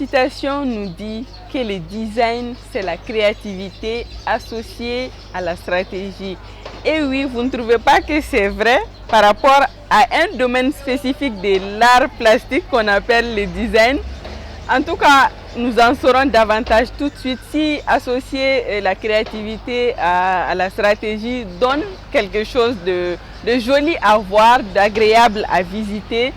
citation nous dit que le design, c'est la créativité associée à la stratégie. Et oui, vous ne trouvez pas que c'est vrai par rapport à un domaine spécifique de l'art plastique qu'on appelle le design? En tout cas, nous en saurons davantage tout de suite si associer la créativité à la stratégie donne quelque chose de joli à voir, d'agréable à visiter.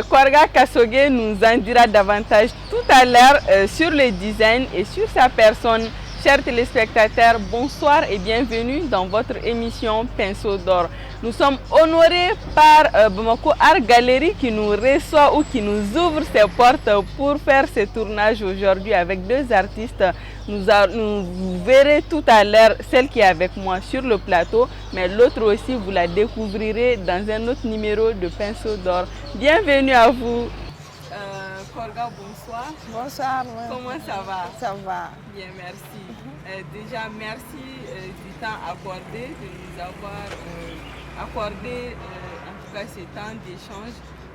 Korga Kasoge nous en dira davantage tout à l'heure sur le design et sur sa personne. Chers téléspectateurs, bonsoir et bienvenue dans votre émission Pinceau d'or. Nous sommes honorés par Bamako Art Gallery qui nous reçoit ou qui nous ouvre ses portes pour faire ce tournage aujourd'hui avec deux artistes. Vous verrez tout à l'heure celle qui est avec moi sur le plateau, mais l'autre aussi vous la découvrirez dans un autre numéro de Pinceau d'or. Bienvenue à vous. Korga, bonsoir. Bonsoir. Comment ça va? Ça va. Bien, merci. Déjà, merci du temps accordé, de nous avoir accordé en tout cas ce temps d'échange.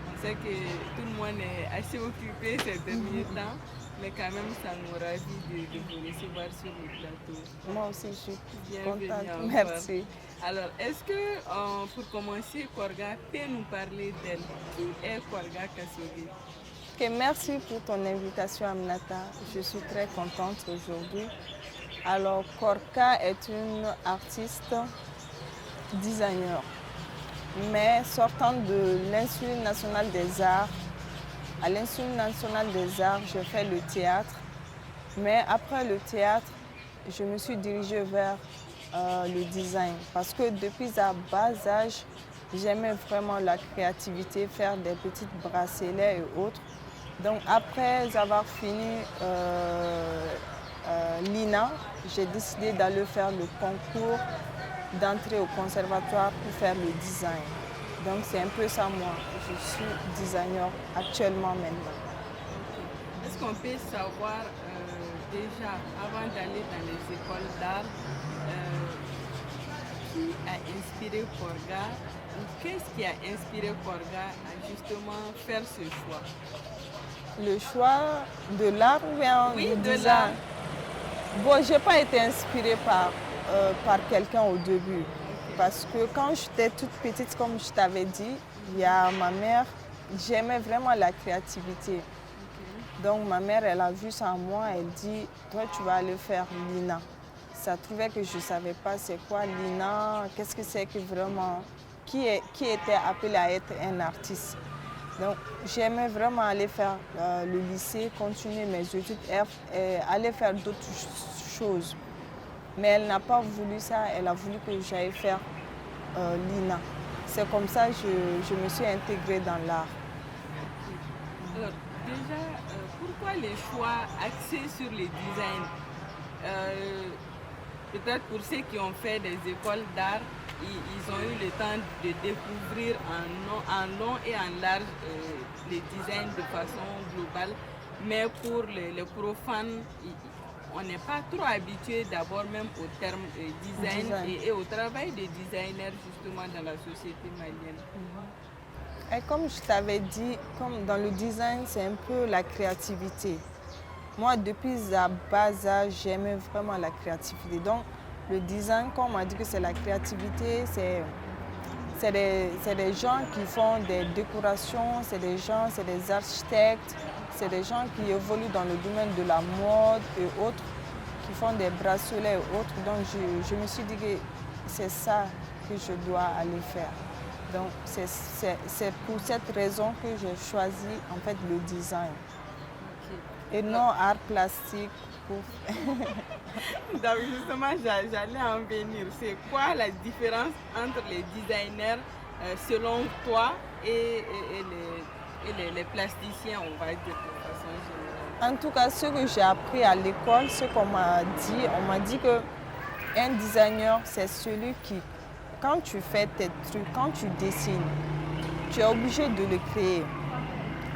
On sait que tout le monde est assez occupé ces derniers temps, mais quand même, ça nous ravit de vous recevoir sur le plateau. Moi aussi, je suis bienvenue contente. Encore. Merci. Alors, est-ce que, pour commencer, Korga peut nous parler d'elle? Qui est Korga Kasoge? Okay, merci pour ton invitation, Aminata. Je suis très contente aujourd'hui. Alors, Korka est une artiste designer, mais sortant de l'Institut national des arts. À l'Institut national des arts, je fais le théâtre, mais après le théâtre, je me suis dirigée vers le design parce que depuis un bas âge, j'aimais vraiment la créativité, faire des petites bracelets et autres. Donc après avoir fini l'INA, j'ai décidé d'aller faire le concours d'entrée au conservatoire pour faire le design. Donc c'est un peu ça moi, je suis designer actuellement maintenant. Est-ce qu'on peut savoir déjà, avant d'aller dans les écoles d'art, qui a inspiré Korga ou qu'est-ce qui a inspiré Korga à justement faire ce choix? Le choix de l'art ou bien oui, du de design? Bon, je n'ai pas été inspirée par quelqu'un au début. Okay. Parce que quand j'étais toute petite, comme je t'avais dit, il y a ma mère, j'aimais vraiment la créativité. Okay. Donc ma mère, elle a vu ça en moi, elle dit, toi tu vas aller faire l'INA. Ça trouvait que je ne savais pas c'est quoi l'INA, qu'est-ce que c'est que vraiment, qui était appelé à être un artiste. Donc j'aimais vraiment aller faire le lycée, continuer mes études, aller faire d'autres choses. Mais elle n'a pas voulu ça, elle a voulu que j'aille faire l'INA. C'est comme ça que je me suis intégrée dans l'art. Alors déjà, pourquoi les choix axés sur le design? Peut-être pour ceux qui ont fait des écoles d'art, ils ont eu le temps de découvrir en long et en large le design de façon globale. Mais pour les profanes, on n'est pas trop habitué d'abord même au terme design. Et au travail des designers justement dans la société malienne. Et comme je t'avais dit, comme dans le design, c'est un peu la créativité. Moi, depuis à bas âge, j'aimais vraiment la créativité. Donc, le design, comme on m'a dit que c'est la créativité, c'est des gens qui font des décorations, c'est des architectes, c'est des gens qui évoluent dans le domaine de la mode et autres, qui font des bracelets et autres. Donc, je me suis dit que c'est ça que je dois aller faire. Donc, c'est pour cette raison que j'ai choisi en fait le design. Et non art plastique. Donc justement, j'allais en venir. C'est quoi la différence entre les designers selon toi et les plasticiens, on va dire de façon générale? En tout cas, ce que j'ai appris à l'école, ce qu'on m'a dit qu'un designer, c'est celui qui, quand tu fais tes trucs, quand tu dessines, tu es obligé de le créer.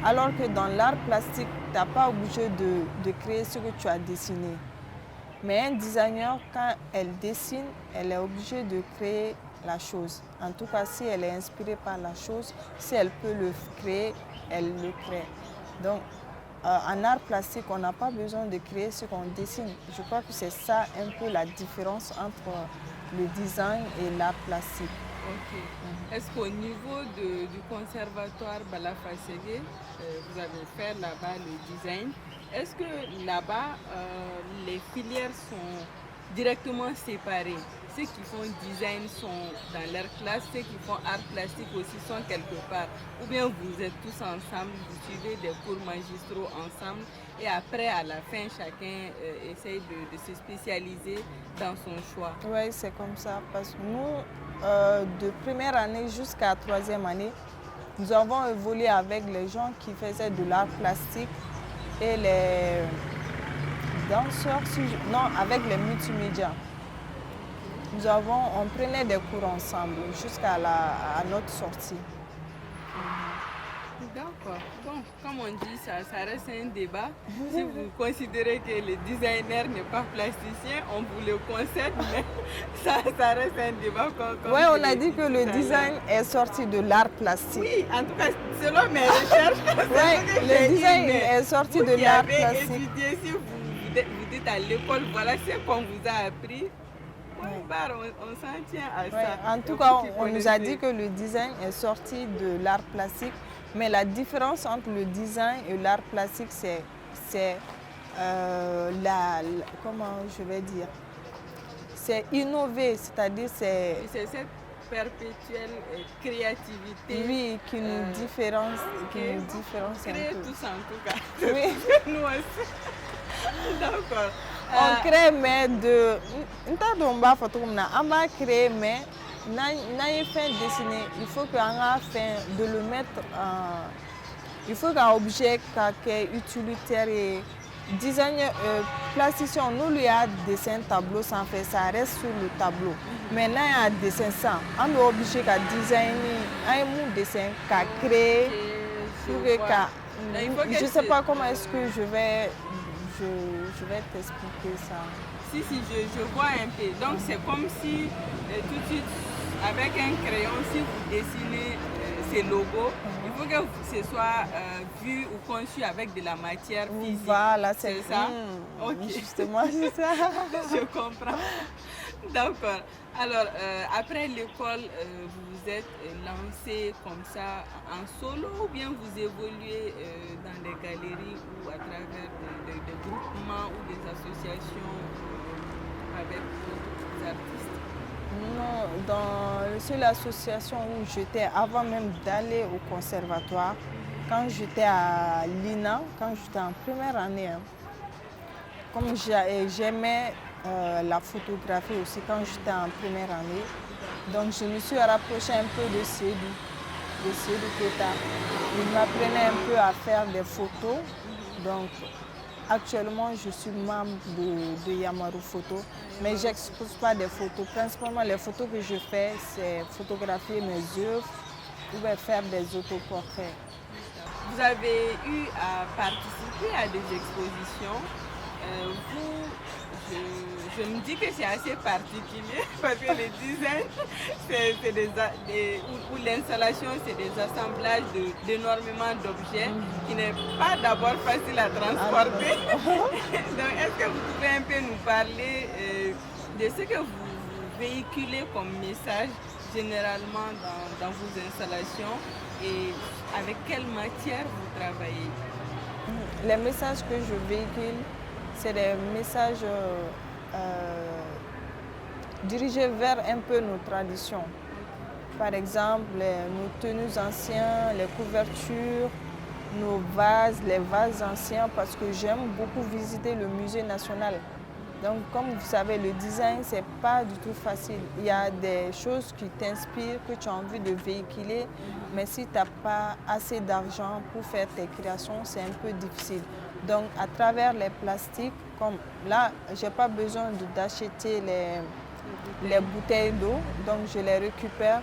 Alors que dans l'art plastique, tu n'es pas obligé de créer ce que tu as dessiné. Mais un designer, quand elle dessine, elle est obligée de créer la chose. En tout cas, si elle est inspirée par la chose, si elle peut le créer, elle le crée. Donc, en art plastique, on n'a pas besoin de créer ce qu'on dessine. Je crois que c'est ça un peu la différence entre le design et l'art plastique. Ok. Est-ce qu'au niveau du conservatoire Bala-Fasségué, vous avez fait là-bas le design, est-ce que là-bas, les filières sont directement séparées? Ceux qui font design sont dans leur classe, ceux qui font art plastique aussi sont quelque part. Ou bien vous êtes tous ensemble, vous suivez des cours magistraux ensemble et après, à la fin, chacun essaye de se spécialiser dans son choix. Oui, c'est comme ça. Parce que nous, de première année jusqu'à troisième année, nous avons évolué avec les gens qui faisaient de l'art plastique et les danseurs, non, avec les multimédias. On prenait des cours ensemble jusqu'à notre sortie. D'accord. Bon, comme on dit, ça reste un débat. Si vous considérez que le designer n'est pas plasticien, on vous le concède, mais ça reste un débat. Oui, on a dit que le design est sorti de l'art plastique. Oui, en tout cas, selon mes recherches, le design est sorti de l'art plastique. Étudié, si vous dites à l'école, voilà ce qu'on vous a appris. On s'en tient à ça. En tout cas, on nous a dit que le design est sorti de l'art plastique, mais la différence entre le design et l'art plastique, c'est comment je vais dire, c'est innover, c'est-à-dire c'est cette perpétuelle créativité. Oui, qui nous différencie, Créer un peu. tous en tout cas. Oui. Nous aussi. D'accord. On crée, mais de... On va créer, mais n'a fait dessiner. Il faut qu'on fait de le mettre en... Il faut qu'un objet qui est utilitaire et designer, plasticien, nous lui a dessin tableau sans faire, ça reste sur le tableau. Maintenant, il y a dessin ça. On est obligé de designer un dessin, qu'à créer. Je ne sais pas comment est-ce que je vais t'expliquer ça. Si, je vois un peu. Donc, c'est comme si tout de suite, avec un crayon, si vous dessinez ces logos, il faut que ce soit vu ou conçu avec de la matière physique. Voilà, c'est ça. Okay. Justement, c'est ça. Je comprends. D'accord. Alors, après l'école, vous vous êtes lancé comme ça en solo ou bien vous évoluez dans des galeries ou à travers des groupements ou des associations avec d'autres artistes? Non, c'est l'association où j'étais avant même d'aller au conservatoire. Quand j'étais à l'INA, quand j'étais en première année, comme j'aimais la photographie aussi quand j'étais en première année, donc je me suis rapprochée un peu de Seydou Keita. Il m'apprenait un peu à faire des photos. Donc actuellement je suis membre de Yamaru Photo, mais je n'expose pas des photos. Principalement les photos que je fais, c'est photographier mes œuvres ou faire des autoportraits. Vous avez eu à participer à des expositions. Je me dis que c'est assez particulier parce que le design, ou l'installation, c'est des assemblages d'énormément d'objets qui n'est pas d'abord facile à transporter. Donc, est-ce que vous pouvez un peu nous parler de ce que vous véhiculez comme message généralement dans vos installations et avec quelle matière vous travaillez? Les messages que je véhicule, c'est des messages dirigés vers un peu nos traditions. Par exemple, nos tenues anciennes, les couvertures, nos vases, les vases anciens, parce que j'aime beaucoup visiter le musée national. Donc, comme vous savez, le design, c'est pas du tout facile. Il y a des choses qui t'inspirent, que tu as envie de véhiculer, mais si tu n'as pas assez d'argent pour faire tes créations, c'est un peu difficile. Donc, à travers les plastiques, comme là, je n'ai pas besoin d'acheter les bouteilles d'eau, donc je les récupère.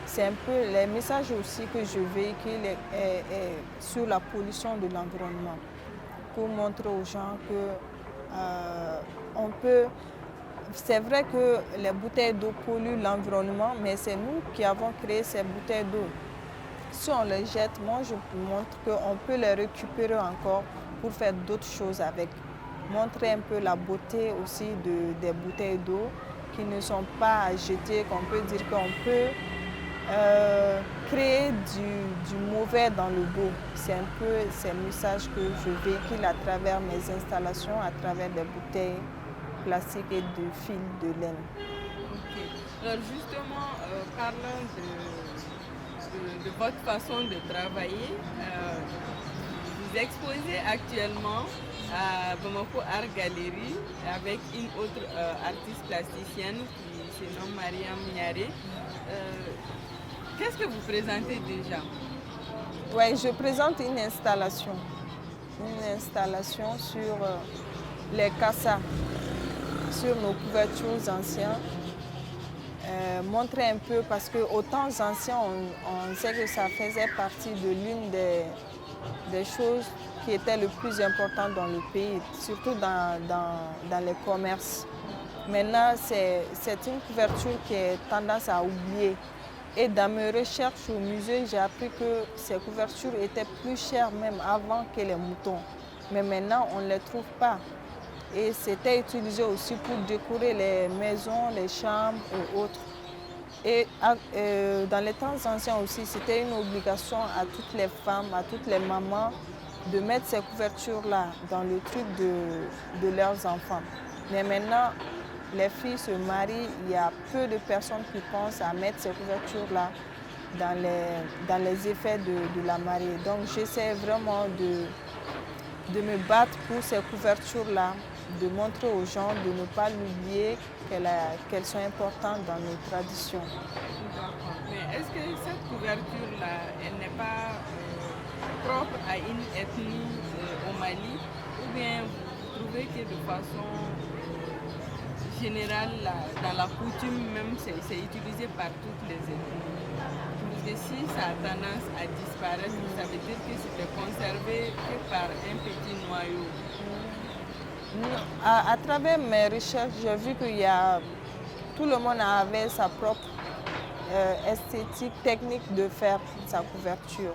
C'est un peu les messages aussi que je véhicule sur la pollution de l'environnement, pour montrer aux gens que on peut. C'est vrai que les bouteilles d'eau polluent l'environnement, mais c'est nous qui avons créé ces bouteilles d'eau. Si on les jette, moi je montre qu'on peut les récupérer encore pour faire d'autres choses avec. Montrer un peu la beauté aussi des bouteilles d'eau qui ne sont pas à jeter, qu'on peut dire qu'on peut créer du mauvais dans le beau. C'est un peu ces messages que je véhicule à travers mes installations, à travers des bouteilles plastiques et de fils de laine. Ok. Alors justement, parlons de votre façon de travailler. Vous exposez actuellement à Bamako Art Gallery avec une autre artiste plasticienne qui se nomme Mariam Niaré. Qu'est-ce que vous présentez déjà? Oui, je présente une installation sur les cassas, sur nos couvertures anciennes. Montrer un peu, parce qu'aux temps anciens, on sait que ça faisait partie de l'une des choses qui étaient le plus importantes dans le pays, surtout dans les commerces. Maintenant, c'est une couverture qui est tendance à oublier. Et dans mes recherches au musée, j'ai appris que ces couvertures étaient plus chères même avant que les moutons. Mais maintenant, on ne les trouve pas. Et c'était utilisé aussi pour décorer les maisons, les chambres et autres. Et dans les temps anciens aussi, c'était une obligation à toutes les femmes, à toutes les mamans de mettre ces couvertures-là dans le truc de leurs enfants. Mais maintenant, les filles se marient, il y a peu de personnes qui pensent à mettre ces couvertures-là dans les effets de la mariée. Donc j'essaie vraiment de me battre pour ces couvertures-là, de montrer aux gens de ne pas l'oublier, qu'elles sont importantes dans nos traditions. Mais est-ce que cette couverture-là, elle n'est pas propre à une ethnie au Mali, ou bien vous trouvez que de façon générale, dans la coutume même, c'est utilisé par toutes les ethnies? Parce que si ça a tendance à disparaître, ça veut dire que c'était conservé que par un petit noyau. À travers mes recherches, j'ai vu tout le monde avait sa propre esthétique, technique de faire sa couverture.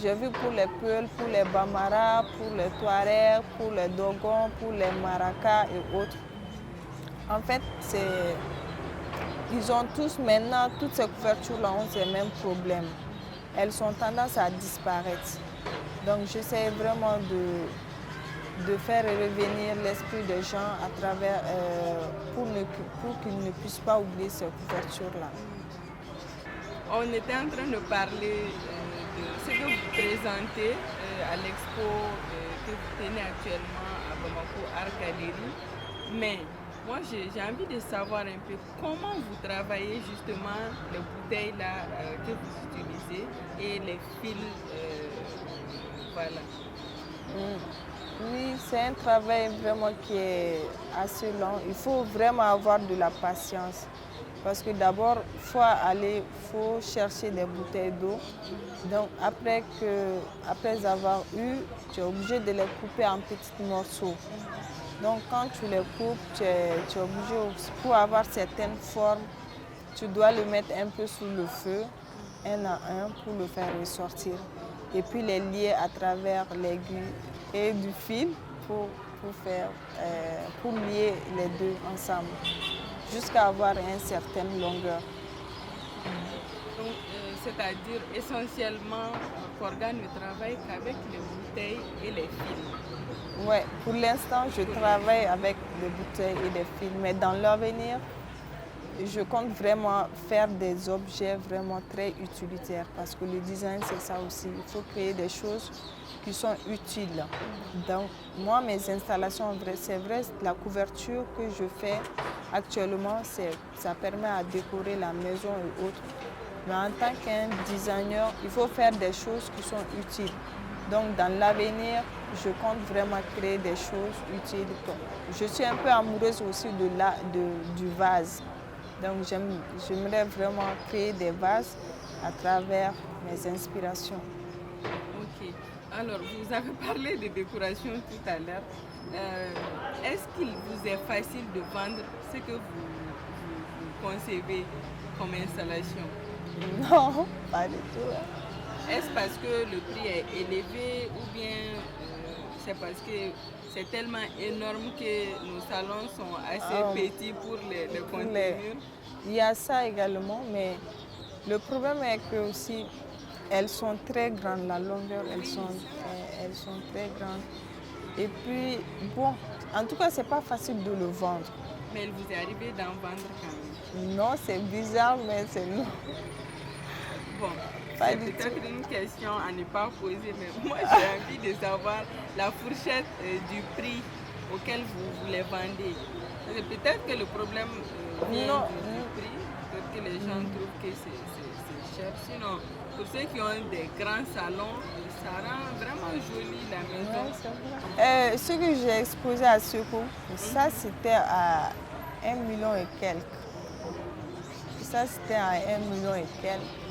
J'ai vu pour les Peuls, pour les Bambara, pour les Touaregs, pour les Dogons, pour les Maracas et autres. En fait, ils ont tous maintenant, toutes ces couvertures-là ont ces mêmes problèmes. Elles sont tendance à disparaître. Donc j'essaie vraiment de faire revenir l'esprit des gens à travers, pour qu'ils ne puissent pas oublier ces couvertures-là. On était en train de parler de ce que vous présentez à l'expo que vous tenez actuellement à Bamako Art Gallery. Mais moi, j'ai envie de savoir un peu comment vous travaillez justement les bouteilles là, que vous utilisez et les fils. Voilà. Oui, c'est un travail vraiment qui est assez long. Il faut vraiment avoir de la patience. Parce que d'abord, il faut chercher des bouteilles d'eau. Donc après avoir eu, tu es obligé de les couper en petits morceaux. Donc quand tu les coupes, tu es obligé, pour avoir certaines formes, tu dois le mettre un peu sous le feu, un à un, pour le faire ressortir. Et puis les lier à travers l'aiguille et du fil pour lier les deux ensemble, jusqu'à avoir une certaine longueur. Donc, c'est-à-dire essentiellement qu'Organe ne travaille qu'avec les bouteilles et les fils. Oui, pour l'instant, je travaille avec les bouteilles et les fils, mais dans l'avenir, je compte vraiment faire des objets vraiment très utilitaires, parce que le design, c'est ça aussi. Il faut créer des choses qui sont utiles. Donc, moi, mes installations, c'est vrai, la couverture que je fais actuellement, ça permet à décorer la maison et autres. Mais en tant qu'un designer, il faut faire des choses qui sont utiles. Donc, dans l'avenir, je compte vraiment créer des choses utiles. Je suis un peu amoureuse aussi du vase. Donc, j'aimerais vraiment créer des vases à travers mes inspirations. Ok. Alors, vous avez parlé de décoration tout à l'heure. Est-ce qu'il vous est facile de vendre ce que vous concevez comme installation? Non, pas du tout. Est-ce parce que le prix est élevé ou bien c'est parce que c'est tellement énorme que nos salons sont assez petits pour les contenir. Il y a ça également, mais le problème est que aussi elles sont très grandes, la longueur, elles sont très grandes. Et puis, bon, en tout cas, c'est pas facile de le vendre. Mais il vous est arrivé d'en vendre quand même? Non, c'est bizarre, mais c'est non. Bon, c'est peut-être une question à ne pas poser, mais moi j'ai envie de savoir la fourchette du prix auquel vous les vendez. Peut-être que le problème vient du prix, peut-être que les gens trouvent que c'est cher. Sinon, pour ceux qui ont des grands salons, ça rend vraiment jolie la maison. Ouais, ce que j'ai exposé à Seco, ça c'était à 1 million et quelques. Ça c'était à 1 million et quelques.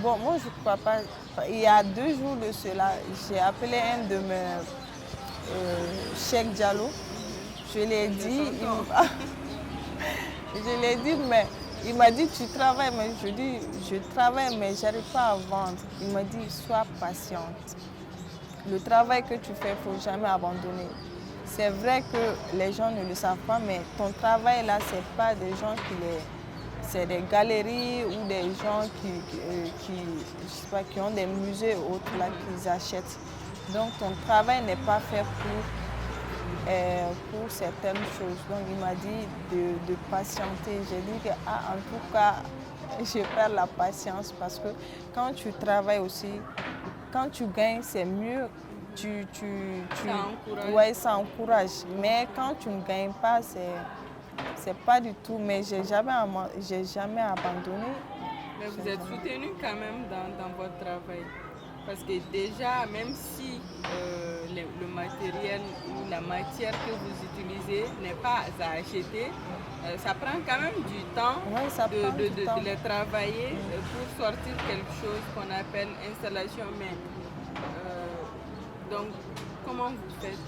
Bon, moi je ne crois pas. Il y a 2 jours de cela, j'ai appelé un de mes Cheikh Diallo. Je l'ai dit, mais il m'a dit tu travailles, mais je dis je travaille mais je n'arrive pas à vendre. Il m'a dit sois patiente. Le travail que tu fais, il ne faut jamais abandonner. C'est vrai que les gens ne le savent pas, mais ton travail là, ce n'est pas des gens c'est des galeries ou des gens qui ont des musées ou autres là qu'ils achètent. Donc ton travail n'est pas fait pour certaines choses. Donc il m'a dit de patienter. J'ai dit que en tout cas, je perds la patience parce que quand tu travailles aussi, quand tu gagnes, c'est mieux. Ça encourage. Mais quand tu ne gagnes pas, c'est pas du tout. Mais j'ai jamais abandonné. Mais vous êtes soutenu quand même dans votre travail. Parce que déjà, même si le matériel ou la matière que vous utilisez n'est pas à acheter, ça prend quand même du temps de les travailler pour sortir quelque chose qu'on appelle installation. Mais donc, comment vous faites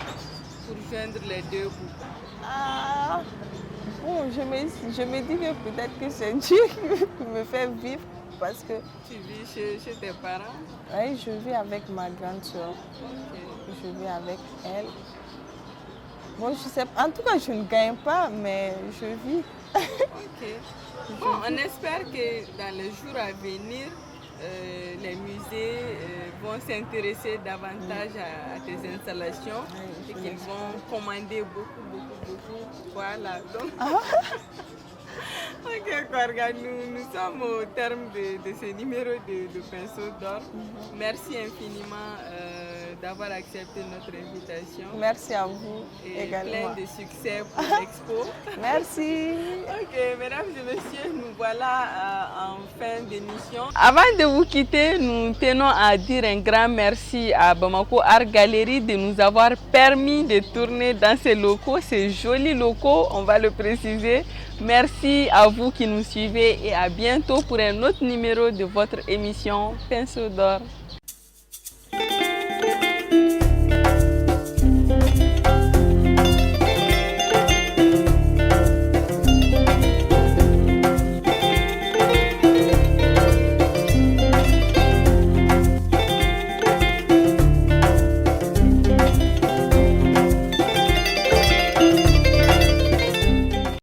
pour joindre les deux bouts? Bon, je me dis que peut-être que c'est Dieu qui me fait vivre parce que... Tu vis chez tes parents? Oui, je vis avec ma grande soeur. Je vis avec elle. Bon, je sais pas. En tout cas, je ne gagne pas, mais je vis. Ok. Bon, on espère que dans les jours à venir, les musées vont s'intéresser davantage à tes installations et qu'ils vont commander beaucoup. Voilà. Donc, ok, Korga, nous sommes au terme de ce numéro de Pinceau d'Or. Merci infiniment d'avoir accepté notre invitation. Merci à vous et également. Plein de succès pour l'expo. Merci. Ok, mesdames et messieurs, nous voilà en fin d'émission. Avant de vous quitter, nous tenons à dire un grand merci à Bamako Art Gallery de nous avoir permis de tourner dans ces locaux, ces jolis locaux, on va le préciser. Merci à vous qui nous suivez et à bientôt pour un autre numéro de votre émission Pinceau d'Or.